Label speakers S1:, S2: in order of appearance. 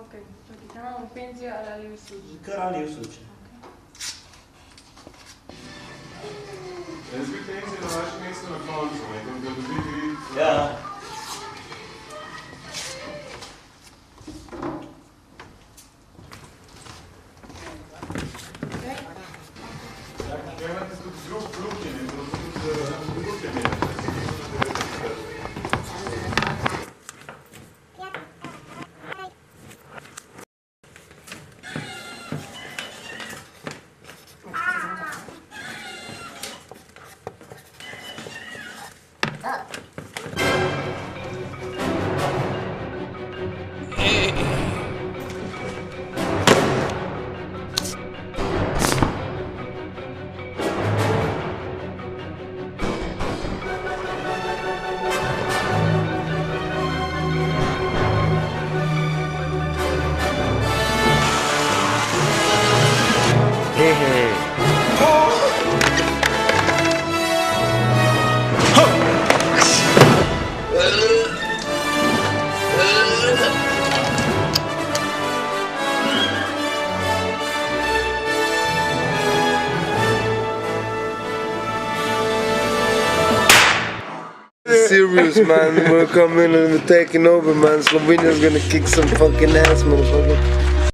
S1: Ok, prehitevamo v penzijo ali v slučaj?
S2: Kar ali v slučaj.
S3: Jaz bi penzijo na vašem mestu na koncu, nekaj da dobi grid.
S2: Ja.
S3: Ja, imate tudi drug klubje, ne? Tudi klubje imate.
S4: Serious, man. We're coming and we're taking over, man. Slovenia's gonna kick some fucking ass, motherfucker.